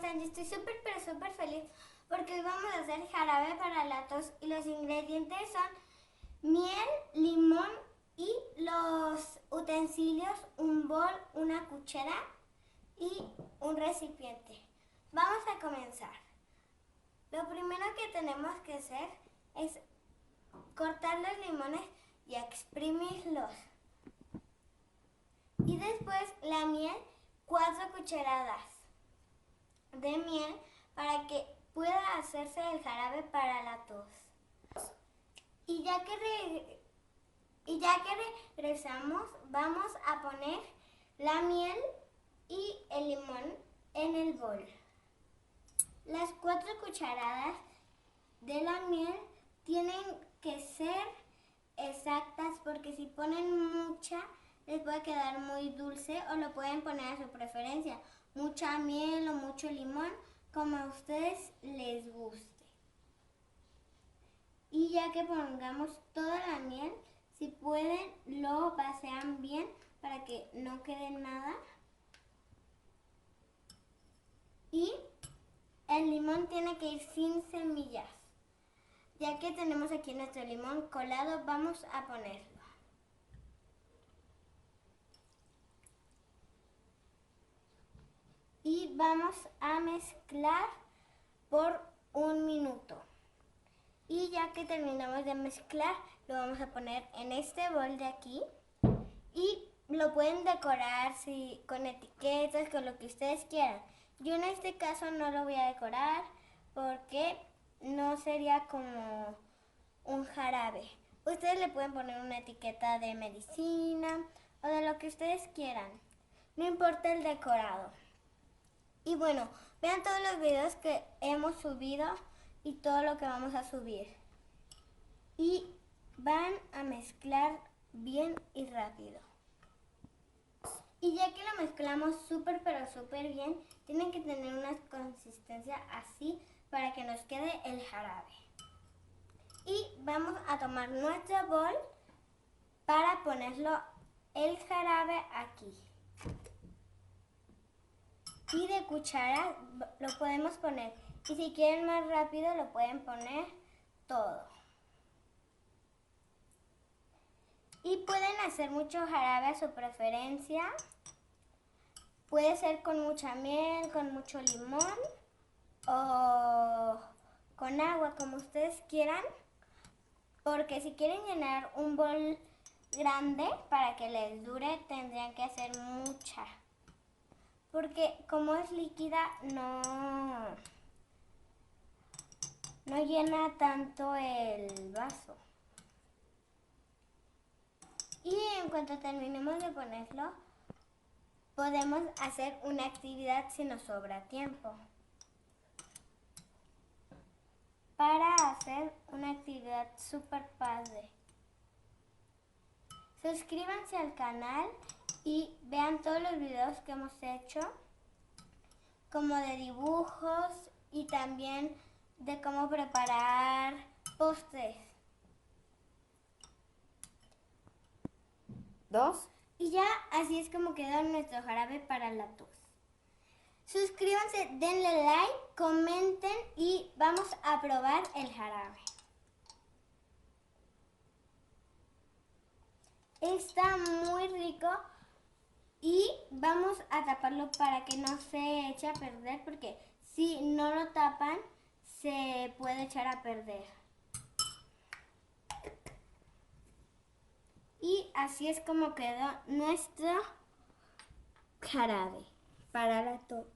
están? Yo estoy súper, pero súper feliz porque hoy vamos a hacer jarabe para la tos y los ingredientes son miel, limón y los utensilios, un bol, una cuchara y un recipiente. Vamos a comenzar. Lo primero que tenemos que hacer es cortar los limones y exprimirlos. Y después la miel, 4 cucharadas de miel para que pueda hacerse el jarabe para la tos. Y ya que regresamos, vamos a poner la miel y el limón en el bol. Las 4 cucharadas de la miel tienen que ser exactas porque si ponen mucha les puede quedar muy dulce o lo pueden poner a su preferencia. Mucha miel o mucho limón, como a ustedes les guste. Y ya que pongamos toda la miel, si pueden lo vacían bien para que no quede nada. Y el limón tiene que ir sin semillas. Ya que tenemos aquí nuestro limón colado, vamos a ponerlo. Y vamos a mezclar por 1 minuto. Y ya que terminamos de mezclar, lo vamos a poner en este bol de aquí. Y lo pueden decorar con etiquetas, con lo que ustedes quieran. Yo en este caso no lo voy a decorar porque no sería como un jarabe. Ustedes le pueden poner una etiqueta de medicina o de lo que ustedes quieran. No importa el decorado. Y bueno, vean todos los videos que hemos subido y todo lo que vamos a subir. Y van a mezclar bien y rápido. Y ya que lo mezclamos súper pero súper bien, tienen que tener una consistencia así para que nos quede el jarabe. Y vamos a tomar nuestro bol para ponerlo el jarabe aquí. Y de cuchara lo podemos poner. Y si quieren más rápido lo pueden poner todo. Y pueden hacer mucho jarabe a su preferencia. Puede ser con mucha miel, con mucho limón o con agua, como ustedes quieran. Porque si quieren llenar un bol grande para que les dure, tendrían que hacer mucha. Porque como es líquida, no llena tanto el vaso. Y en cuanto terminemos de ponerlo, podemos hacer una actividad si nos sobra tiempo. Para hacer una actividad súper padre. Suscríbanse al canal y vean todos los videos que hemos hecho, como de dibujos y también de cómo preparar postres. 2. Y ya así es como quedó nuestro jarabe para la tos. Suscríbanse, denle like, comenten y vamos a probar el jarabe. Está muy rico y vamos a taparlo para que no se eche a perder porque si no lo tapan se puede echar a perder. Y así es como quedó nuestro jarabe para la tos.